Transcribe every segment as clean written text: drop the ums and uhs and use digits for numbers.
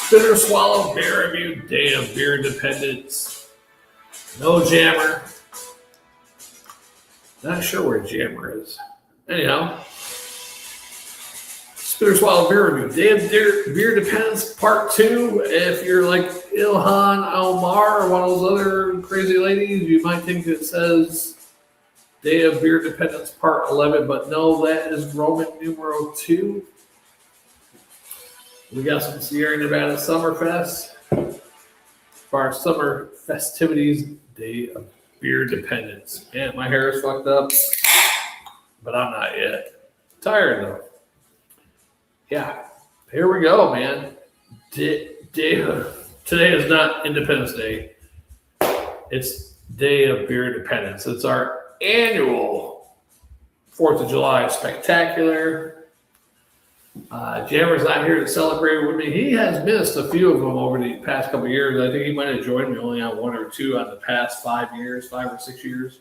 Bitter Swallow Beer Review, Day of Beer Independence. No Jammer. Not sure where Jammer is. Anyhow, Bitter Swallow Beer Review, Day of Beer Independence Part 2. If you're like Ilhan Omar or one of those other crazy ladies, you might think it says Day of Beer Independence Part 11, but no, that is Roman numeral 2. We got some Sierra Nevada Summerfest for our summer festivities, Day of Beer Independence. Man, my hair is fucked up, but I'm not yet. Tired though. Yeah, here we go, man. Today is not Independence Day. It's Day of Beer Independence. It's our annual 4th of July spectacular. Jammer's not here to celebrate with me. He has missed a few of them over the past couple of years. I think he might have joined me only on 1 or 2 on the past 5 or 6 years.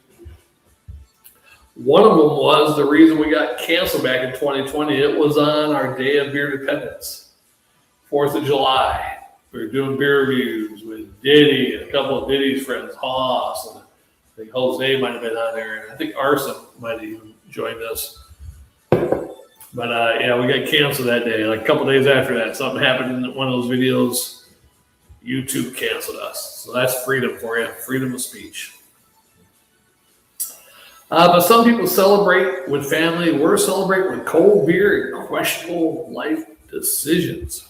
One of them was the reason we got canceled back in 2020. It was on our Day of Beer Independence, 4th of July. We were doing beer reviews with Diddy and a couple of Diddy's friends, Hoss, and I think Jose might have been on there, and I think Arson might have even joined us. But yeah, we got canceled that day. Like a couple days after that, something happened in one of those videos. YouTube canceled us. So that's freedom for you, freedom of speech. But some people celebrate with family. We're celebrating with cold beer and questionable life decisions.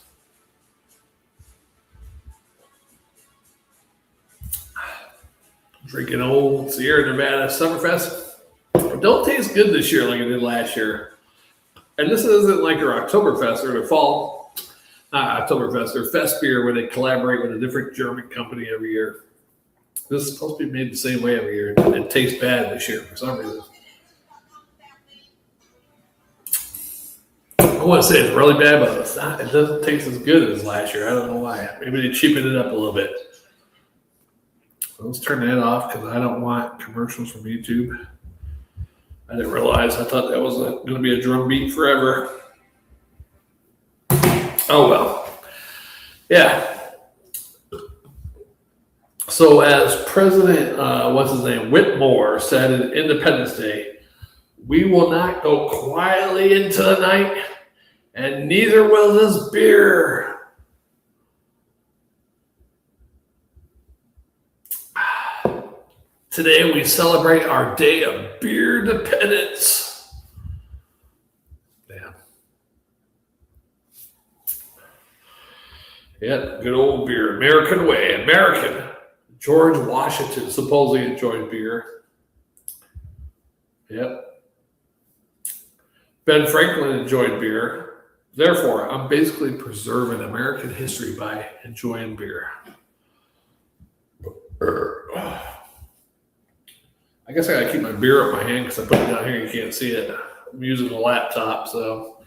Drinking old Sierra Nevada Summerfest. It don't taste good this year like it did last year. And this isn't like their Oktoberfest or their fall, not Oktoberfest, their fest beer where they collaborate with a different German company every year. This is supposed to be made the same way every year. It tastes bad this year for some reason. I want to say it's really bad, but it's not. It doesn't taste as good as last year. I don't know why. Maybe they cheapened it up a little bit. So let's turn that off because I don't want commercials from YouTube. I didn't realize. I thought that was going to be a drum beat forever. Oh, well. Yeah. So as President, Whitmore said in Independence Day, we will not go quietly into the night, and neither will this beer. Today we celebrate our Day of Beer Independence. Damn. Yeah, good old beer. American way. American. George Washington supposedly enjoyed beer. Yep. Ben Franklin enjoyed beer. Therefore, I'm basically preserving American history by enjoying beer. I guess I gotta keep my beer up my hand because I put it down here. You can't see it. I'm using a laptop, so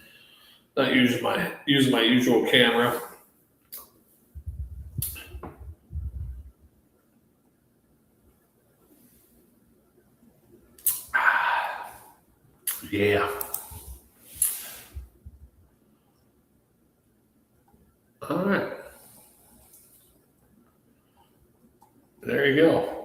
not using my usual camera. Yeah. All right. There you go.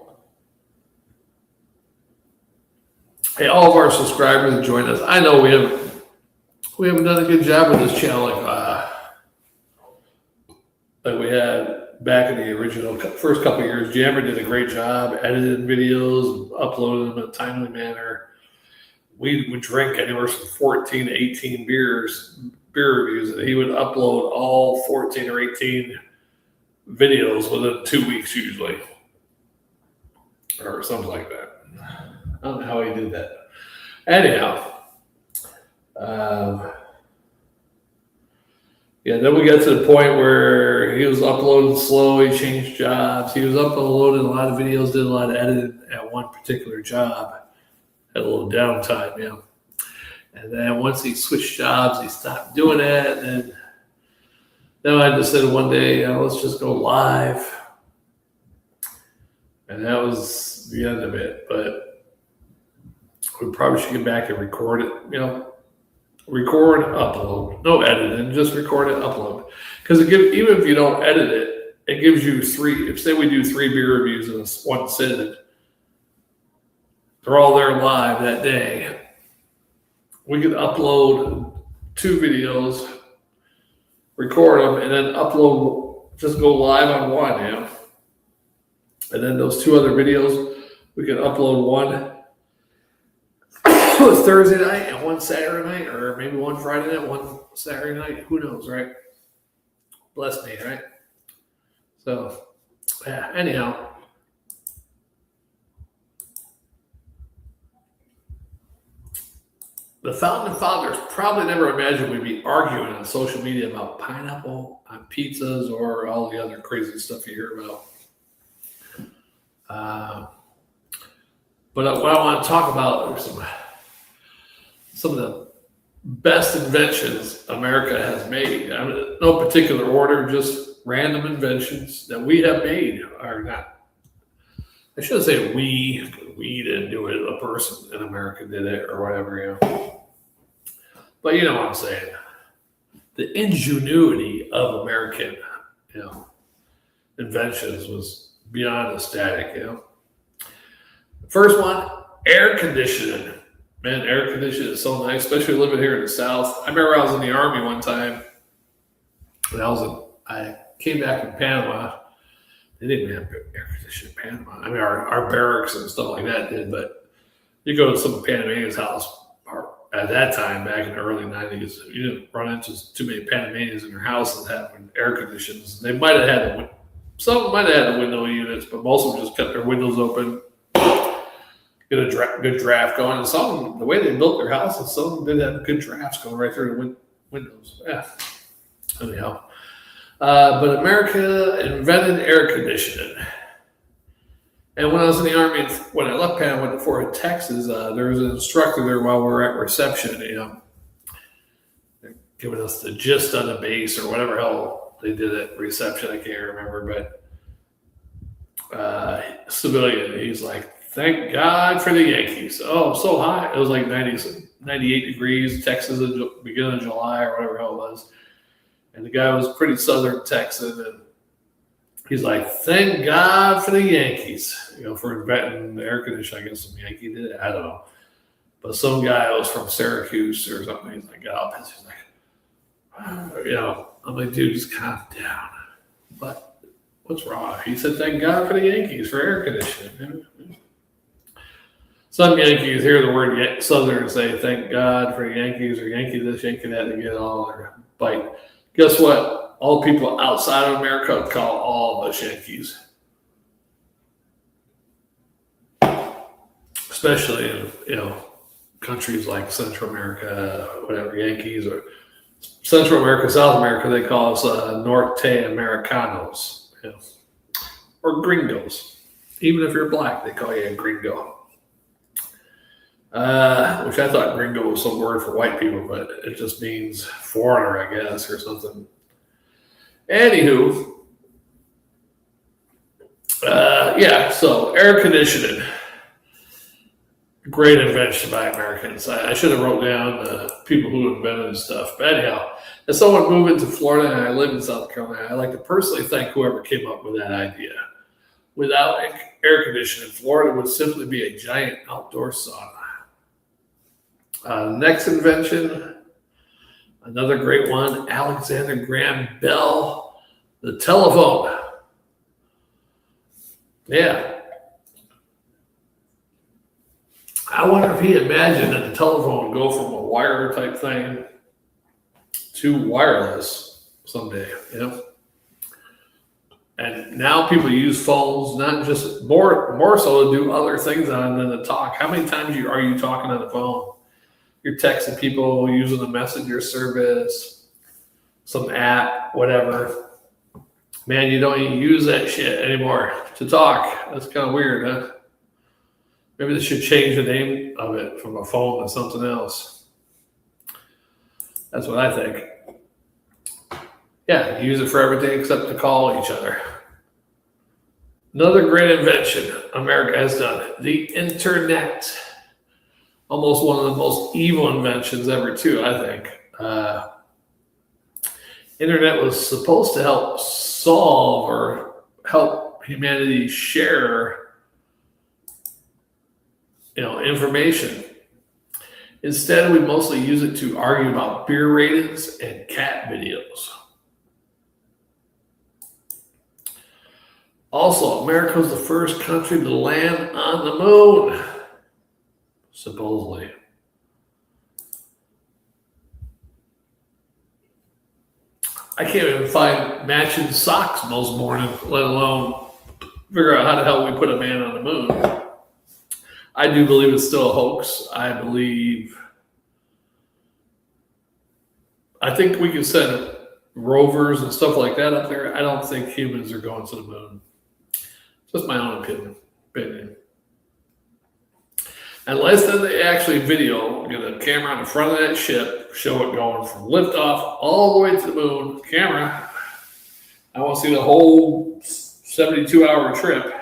Hey, all of our subscribers that join us. I know we haven't done a good job with this channel like we had back in the original first couple of years. Jammer did a great job editing videos, uploading them in a timely manner. We would drink anywhere from 14 to 18 beer reviews, and he would upload all 14 or 18 videos within 2 weeks usually, or something like that. I don't know how he did that. Anyhow, yeah, then we got to the point where he was uploading slow, he changed jobs, he was uploading a lot of videos, did a lot of editing at one particular job. Had a little downtime, yeah. And then once he switched jobs, he stopped doing that. And then I just said one day, let's just go live. And that was the end of it. But we probably should get back and record it, record, upload, no editing, just record it, upload. Because even if you don't edit it, it gives you three. If say we do 3 beer reviews in one sitting, they're all there live that day. We could upload 2 videos, record them, and then upload. Just go live on one, and then those 2 other videos, we could upload one Thursday night and one Saturday night, or maybe one Friday night, one Saturday night. Who knows, right? Bless me, right? So, yeah, anyhow. The founding fathers probably never imagined we'd be arguing on social media about pineapple on pizzas or all the other crazy stuff you hear about. But what I want to talk about are some of the best inventions America has made. I mean, no particular order, just random inventions that we have made are not. I shouldn't say we didn't do it. A person in America did it or whatever, But you know what I'm saying. The ingenuity of American, inventions was beyond ecstatic, The first one, air conditioning. Man, air conditioning is so nice, especially living here in the South. I remember I was in the Army one time. And I came back from Panama. They didn't have air conditioning in Panama. I mean, our barracks and stuff like that did, but you go to some Panamanian's house, at that time, back in the early 90s, you didn't run into too many Panamanians in their houses having air conditioners. They might have had some might have had the window units, but most of them just kept their windows open, get a good draft going. And some of them, the way they built their houses, some of them did have good drafts going right through the windows. Yeah. Anyhow. But America invented air conditioning. And when I was in the Army, when I left Panama, went to Fort Hood, Texas, there was an instructor there while we were at reception, giving us the gist on the base or whatever hell they did at reception. I can't remember, but civilian, he's like, thank God for the Yankees. Oh, so hot. It was like 98 degrees, Texas, beginning of July or whatever hell it was. And the guy was pretty Southern Texan, and he's like, thank God for the Yankees, for inventing the air conditioning. I guess some Yankee did it. I don't know. But some guy was from Syracuse or something. He's like, oh, he's like, I'm like, dude, just calm down. But what's wrong? He said, thank God for the Yankees for air conditioning. Some Yankees hear the word Southern and say, thank God for the Yankees or Yankee this, Yankee that, to get all their bite. Guess what? All people outside of America call all of us Yankees. Especially in, countries like Central America, whatever, Yankees, or Central America, South America, they call us Norte Americanos, or gringos. Even if you're black, they call you a gringo. Which I thought gringo was some word for white people, but it just means foreigner, I guess, or something. Anywho, so air conditioning. Great invention by Americans. I should have wrote down the people who invented stuff. But anyhow, as someone moving to Florida and I live in South Carolina, I'd like to personally thank whoever came up with that idea. Without air conditioning, Florida would simply be a giant outdoor sauna. Next invention, another great one, Alexander Graham Bell, the telephone. Yeah. I wonder if he imagined that the telephone would go from a wire type thing to wireless someday, And now people use phones, not just more so to do other things on than to talk. How many times are you talking on the phone? You're texting people using the messenger service, some app, whatever. Man, you don't even use that shit anymore to talk. That's kind of weird, huh? Maybe they should change the name of it from a phone to something else. That's what I think. Yeah, use it for everything except to call each other. Another great invention America has done, the internet. almost one of the most evil inventions ever, too, I think. Internet was supposed to help solve or help humanity share, information. Instead, we mostly use it to argue about beer ratings and cat videos. Also, America was the first country to land on the moon, supposedly. I can't even find matching socks most mornings, let alone figure out how the hell we put a man on the moon. I do believe it's still a hoax. I think we can send rovers and stuff like that up there. I don't think humans are going to the moon. Just my own opinion. Unless then they actually get a camera on the front of that ship, show it going from liftoff all the way to the moon. Camera. I want to see the whole 72-hour trip.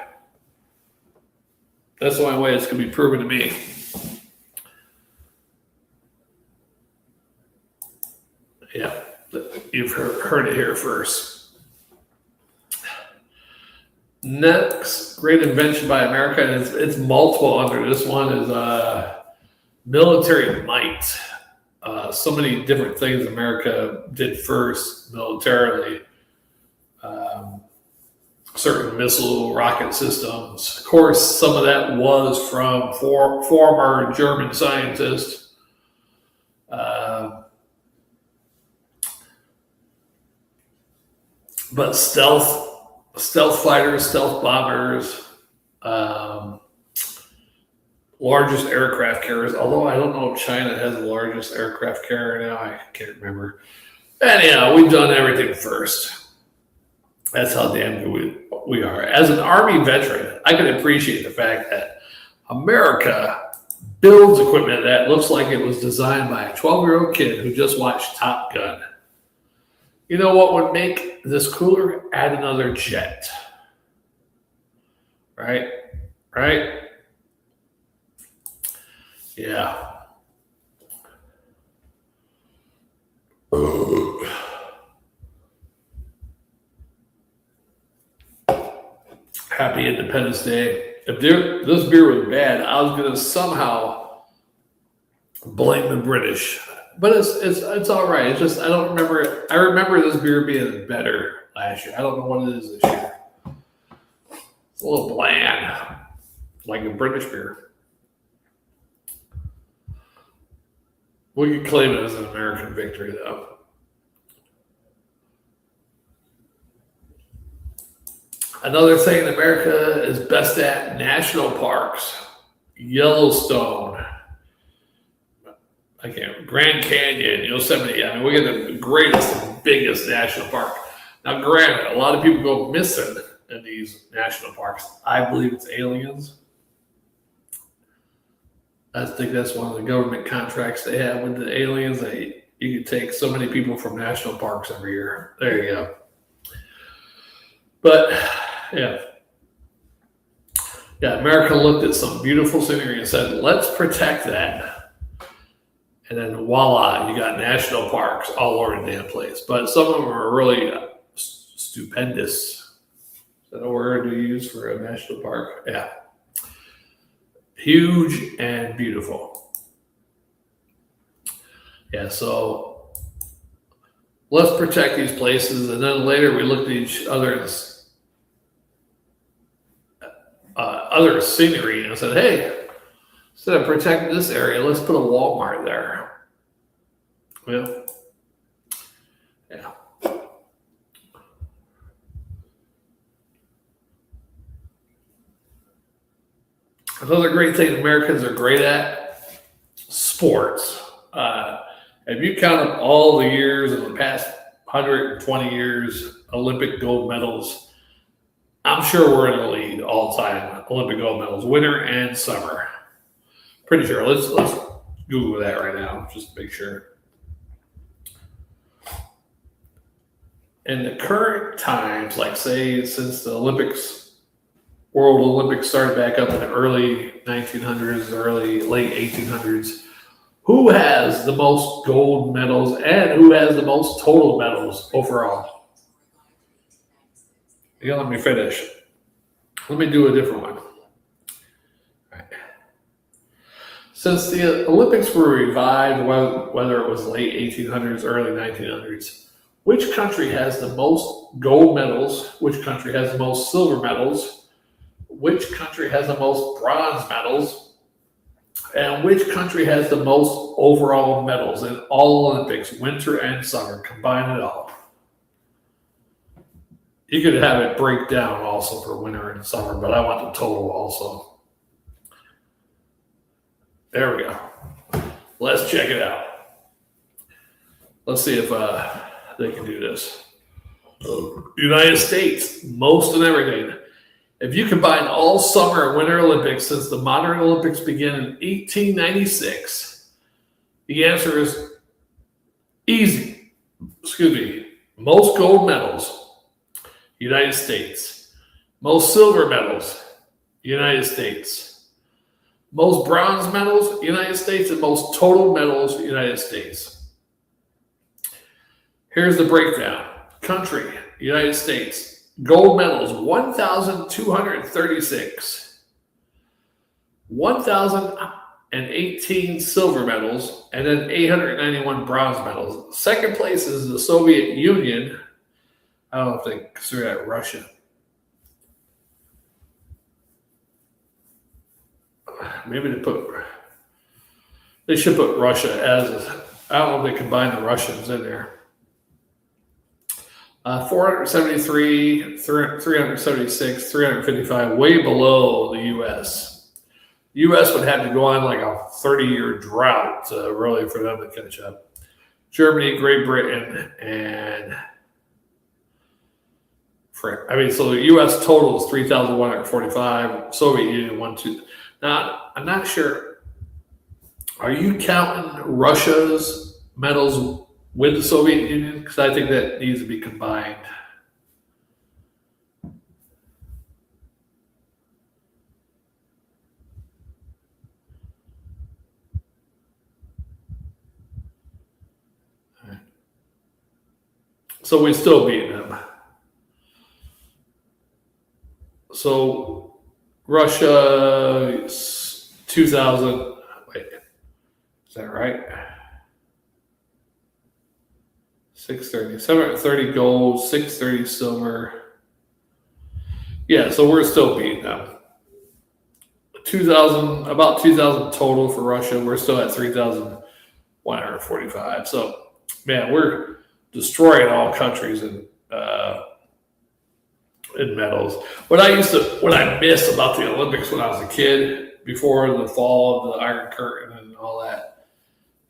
That's the only way it's going to be proven to me. Yeah, you've heard it here first. Next great invention by America, and it's multiple under this one, is military might. So many different things America did first militarily. Certain missile rocket systems. Of course, some of that was from former German scientists. But stealth fighters, stealth bombers, largest aircraft carriers. Although I don't know if China has the largest aircraft carrier now. I can't remember. Anyhow, we've done everything first. That's how damn good we are. As an Army veteran, I can appreciate the fact that America builds equipment that looks like it was designed by a 12-year-old kid who just watched Top Gun. You know what would make this cooler? Add another jet. Right? Yeah. Happy Independence Day. If this beer was bad, I was going to somehow blame the British. But it's all right. It's just I don't remember it. I remember this beer being better last year. I don't know what it is this year. It's a little bland, like a British beer. We can claim it as an American victory, though. Another thing in America is best at: national parks. Yellowstone. Grand Canyon, Yosemite. I mean, we get the greatest and biggest national park. Now, granted, a lot of people go missing in these national parks. I believe it's aliens. I think that's one of the government contracts they have with the aliens. You can take so many people from national parks every year. There you go. But yeah, America looked at some beautiful scenery and said, let's protect that. And then voila, you got national parks all over the damn place. But some of them are really stupendous. Is that a word to use for a national park? Yeah. Huge and beautiful. Yeah, so let's protect these places. And then later we looked at each other's other scenery and said, hey, instead of protecting this area, let's put a Walmart there. Well, yeah. Another great thing Americans are great at: sports. If you count up all the years in the past 120 years, Olympic gold medals, I'm sure we're in the lead all time. Olympic gold medals, winter and summer. Pretty sure. Let's Google that right now, just to make sure. In the current times, like say since the Olympics World Olympics started back up in the early 1900s, late 1800s. Who has the most gold medals and who has the most total medals overall? You let me finish. Let me do a different one. Since the Olympics were revived, whether it was late 1800s, early 1900s, which country has the most gold medals? Which country has the most silver medals? Which country has the most bronze medals? And which country has the most overall medals in all Olympics, winter and summer? Combine it all. You could have it break down also for winter and summer, but I want the total also. There we go. Let's check it out. Let's see if they can do this. United States, most and everything. If you combine all summer and winter Olympics since the modern Olympics began in 1896, the answer is easy. Most gold medals, United States. Most silver medals, United States. Most bronze medals, United States, and most total medals, United States. Here's the breakdown. Country, United States. Gold medals, 1,236. 1,018 silver medals, and then 891 bronze medals. Second place is the Soviet Union. I don't know if they consider that Russia. Maybe they should put Russia as, I don't know if they combine the Russians in there. 473, 376, 355, way below the U.S. The U.S. would have to go on like a 30-year drought really for them to catch up. Germany, Great Britain, and France. So the U.S. total is 3,145. Soviet Union 1,2. Now, I'm not sure. Are you counting Russia's medals with the Soviet Union? Because I think that needs to be combined. So we still beat them. So Russia, 2,000. Wait, is that right? 630, 730 gold, 630 silver. Yeah, so we're still beating them. 2,000, about 2,000 total for Russia. We're still at 3,145. So, man, we're destroying all countries in medals. What I miss about the Olympics when I was a kid, before the fall of the Iron Curtain and all that,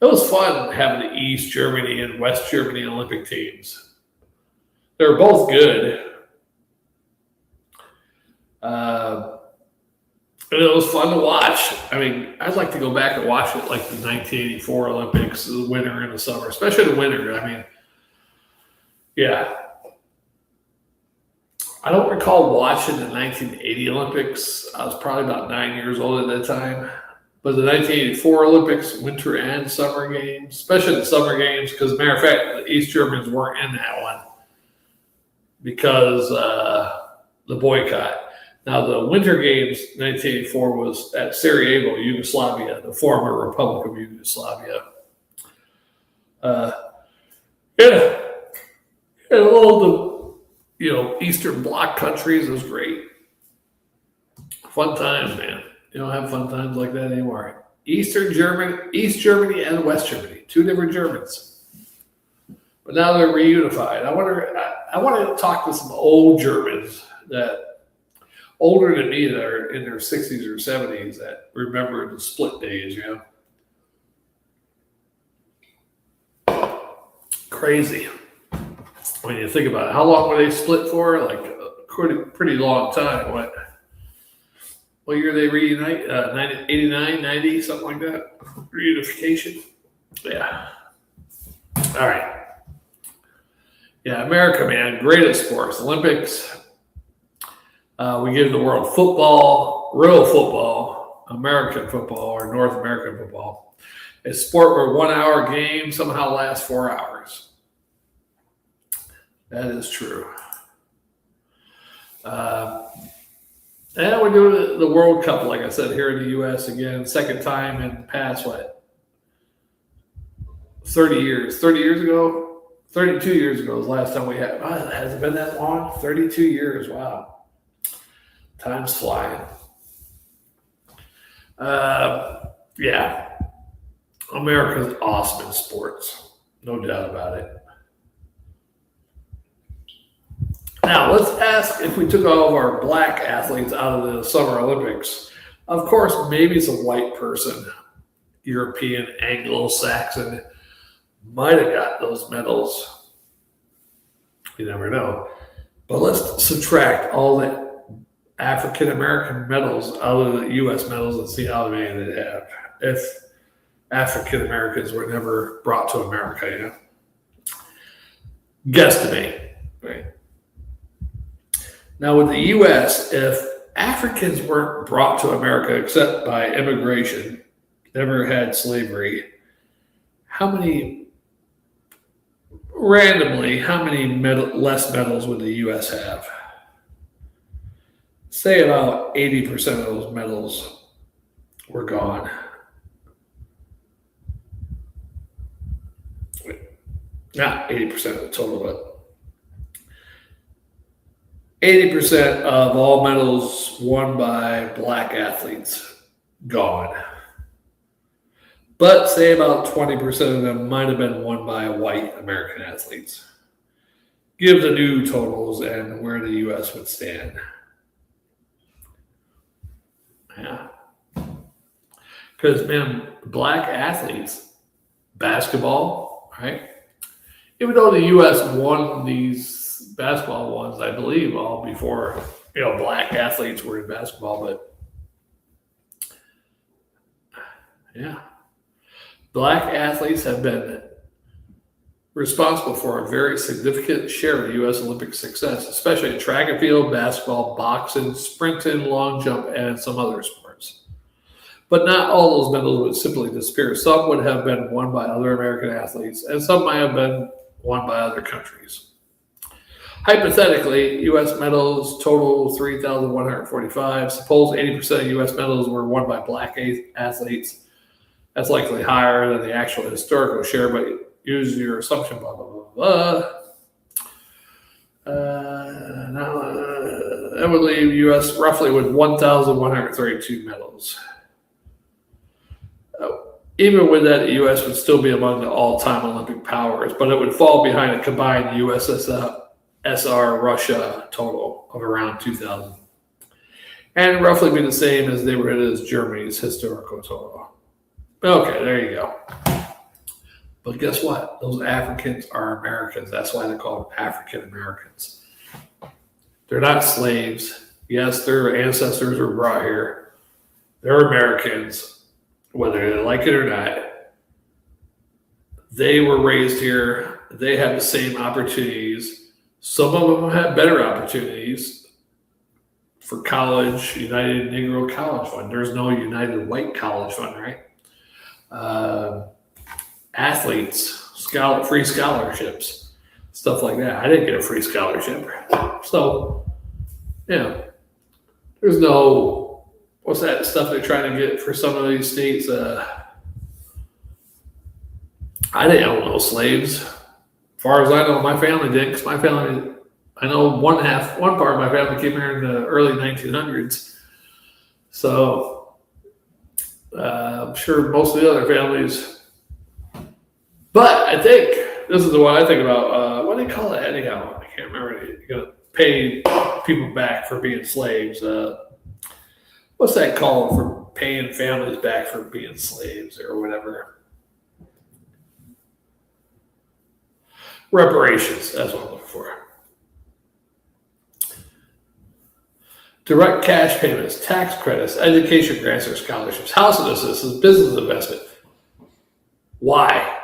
it was fun having the East Germany and West Germany Olympic teams. They were both good. And it was fun to watch. I'd like to go back and watch it like the 1984 Olympics, the winter and the summer, especially the winter. Yeah. I don't recall watching the 1980 Olympics. I was probably about 9 years old at that time. But the 1984 Olympics, winter and summer games, especially the summer games, because as a matter of fact, the East Germans weren't in that one because the boycott. Now, the Winter Games 1984 was at Sarajevo, Yugoslavia, the former Republic of Yugoslavia. And all the Eastern Bloc countries was great. Fun times, man. You don't have fun times like that anymore. East Germany, and West Germany, two different Germans. But now they're reunified. I want to talk to some old Germans that older than me that are in their 60s or 70s that remember the split days, Crazy. When you think about it, how long were they split for? Like a pretty long time. What year they reunite? 89, 90, something like that. Reunification. Yeah. All right. Yeah, America, man, great at sports. Olympics. We give the world football, real football, American football, or North American football. A sport where 1 hour game somehow lasts 4 hours. That is true. And we're doing the World Cup, like I said, here in the U.S. again, second time in the past, 30 years. 30 years ago? 32 years ago was the last time we had. Oh, has it been that long? 32 years. Wow. Time's flying. Yeah. America's awesome in sports. No doubt about it. Now, let's ask if we took all of our black athletes out of the Summer Olympics. Of course, maybe it's a white person, European, Anglo-Saxon, might have got those medals. You never know. But let's subtract all the African American medals out of the U.S. medals and see how many they have. If African Americans were never brought to America, you know? Guesstimate, right? Now, with the U.S., if Africans weren't brought to America except by immigration, never had slavery, how many less medals would the U.S. have? Say about 80% of those medals were gone. Not 80% of the total, but 80% of all medals won by black athletes gone. But say about 20% of them might have been won by white American athletes. Give the new totals and where the U.S. would stand. Yeah. Because, man, black athletes, basketball, right? Even though the U.S. won these basketball ones, I believe, all before, black athletes were in basketball, but yeah. Black athletes have been responsible for a very significant share of U.S. Olympic success, especially in track and field, basketball, boxing, sprinting, long jump, and some other sports. But not all those medals would simply disappear. Some would have been won by other American athletes, and some might have been won by other countries. Hypothetically, U.S. medals total 3,145. Suppose 80% of U.S. medals were won by black athletes. That's likely higher than the actual historical share, but use your assumption, blah, blah, blah, blah. That would leave U.S. roughly with 1,132 medals. Even with that, the U.S. would still be among the all-time Olympic powers, but it would fall behind a combined USSR Russia total of around 2,000. And roughly be the same as they were as Germany's historical total. Okay, there you go. But guess what? Those Africans are Americans. That's why they're called African Americans. They're not slaves. Yes, their ancestors were brought here. They're Americans. Whether they like it or not, they were raised here. They have the same opportunities. Some of them have better opportunities for college, United Negro College Fund. There's no United White College Fund, right? Athletes, free scholarships, stuff like that. I didn't get a free scholarship. So, there's no... What's that stuff they're trying to get for some of these states? I didn't own no slaves. As far as I know, my family did. Because my family, I know one part of my family came here in the early 1900s. So I'm sure most of the other families. But I think, this is the one I think about, what do they call it anyhow? I can't remember. You're going to pay people back for being slaves. What's that called for paying families back for being slaves or whatever? Reparations, that's what I'm looking for. Direct cash payments, tax credits, education grants or scholarships, housing assistance, business investment. Why?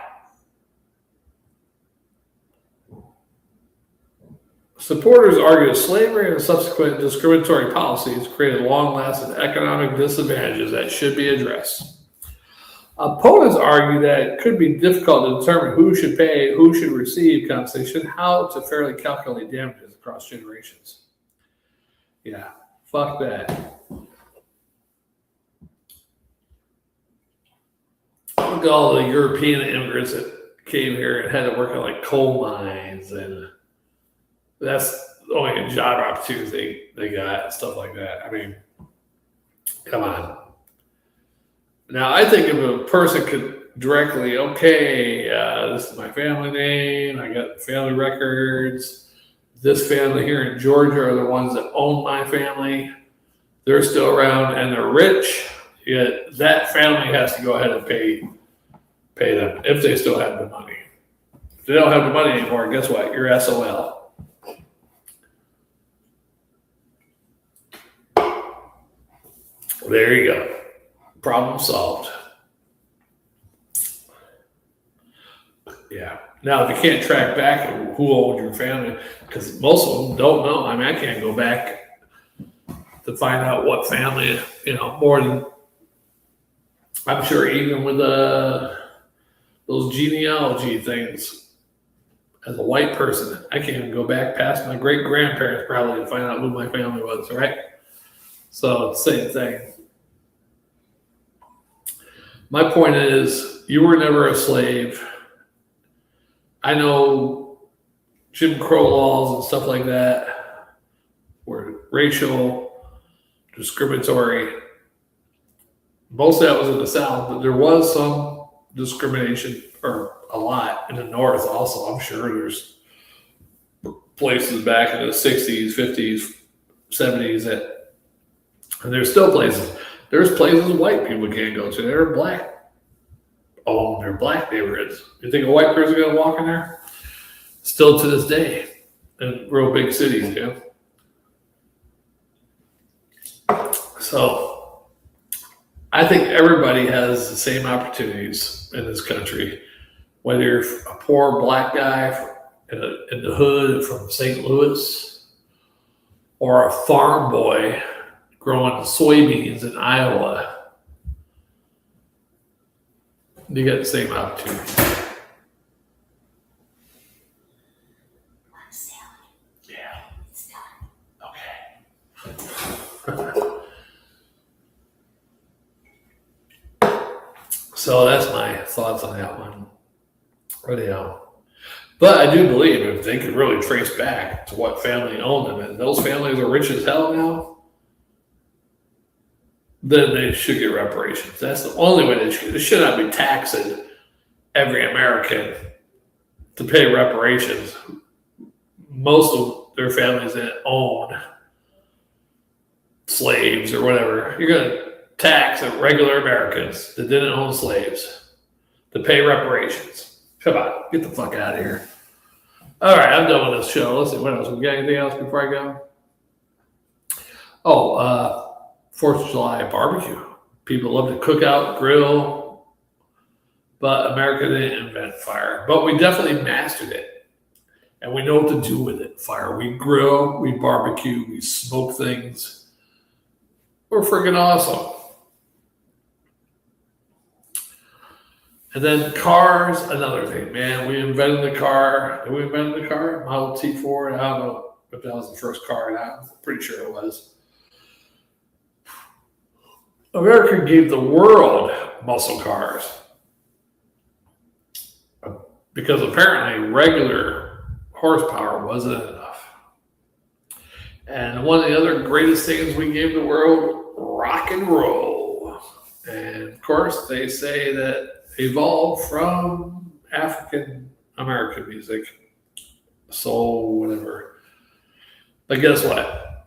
Supporters argue that slavery and subsequent discriminatory policies created long-lasting economic disadvantages that should be addressed. Opponents argue that it could be difficult to determine who should pay, who should receive compensation, how to fairly calculate damages across generations. Yeah, fuck that. Look at all the European immigrants that came here and had to work on like coal mines, and that's the only job opportunities they got and stuff like that. I mean, come on. Now, I think if a person could directly, okay, this is my family name, I got family records, this family here in Georgia are the ones that own my family, they're still around and they're rich, yet that family has to go ahead and pay them if they still have the money. If they don't have the money anymore, guess what? You're SOL. There you go. Problem solved. Yeah. Now, if you can't track back who owned your family, because most of them don't know. I mean, I can't go back to find out what family, more than, I'm sure even with those genealogy things, as a white person, I can't even go back past my great-grandparents probably to find out who my family was, right? So, same thing. My point is, you were never a slave. I know Jim Crow laws and stuff like that were racial, discriminatory. Most of that was in the South, but there was some discrimination, or a lot, in the North also. I'm sure there's places back in the 60s, 50s, 70s and there's still places. There's places white people can't go to. They're black. Oh, they're black neighborhoods. You think a white person is going to walk in there? Still to this day in real big cities, So I think everybody has the same opportunities in this country. Whether you're a poor black guy in the hood from St. Louis or a farm boy growing soybeans in Iowa, you get the same opportunity. Yeah. Okay. So that's my thoughts on that one. But I do believe if they could really trace back to what family owned them, and those families are rich as hell now, then they should get reparations. That's the only way they should. They should not be taxing every American to pay reparations. Most of their families that own slaves or whatever, you're going to tax regular Americans that didn't own slaves to pay reparations. Come on, get the fuck out of here. All right, I'm done with this show. Let's see, what else? We got anything else before I go? Oh, 4th of July barbecue. People love to cook out, grill, but America didn't invent fire. But we definitely mastered it, and we know what to do with it. Fire. We grill, we barbecue, we smoke things. We're freaking awesome. And then cars, another thing, man. We invented the car. Did we invent the car? Model T4. I don't know if that was the first car. I'm pretty sure it was. America gave the world muscle cars because apparently regular horsepower wasn't enough. And one of the other greatest things we gave the world, rock and roll. And of course, they say that evolved from African American music, soul, whatever. But guess what?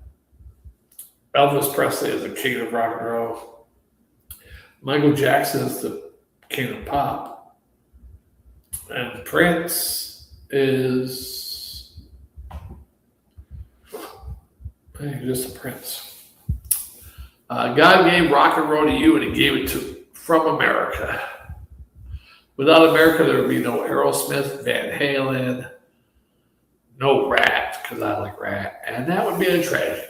Elvis Presley is the king of rock and roll. Michael Jackson is the king of pop. And Prince is just a prince. God gave rock and roll to you, and he gave it from America. Without America, there would be no Aerosmith, Van Halen, No rat, because I like rat, and that would be a tragedy.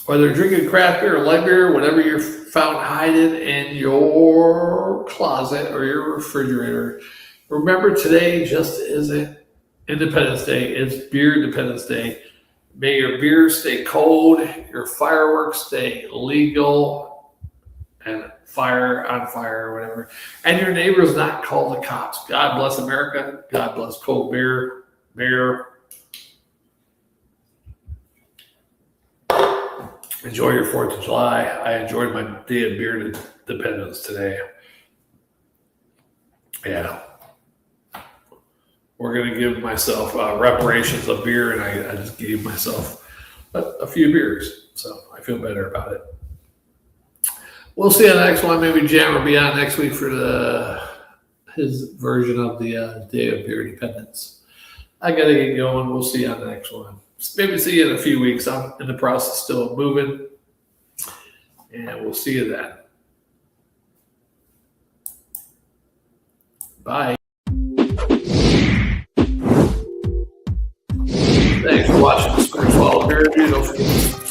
Whether drinking craft beer or light beer, whatever you're found hiding in your closet or your refrigerator, remember today just isn't Independence Day, it's Beer Independence Day. May your beer stay cold, your fireworks stay legal, and fire on fire or whatever. And your neighbors not call the cops. God bless America. God bless cold beer. Enjoy your 4th of July. I enjoyed my day of beer independence today. Yeah. We're going to give myself reparations of beer, and I just gave myself a few beers. So I feel better about it. We'll see on the next one. Maybe Jan will be on next week for his version of the Day of Beer Independence. I got to get going. We'll see you on the next one. Maybe see you in a few weeks. I'm in the process still of moving. And we'll see you then. Bye. Thanks for watching the Sports Wall Beer Review. Don't forget to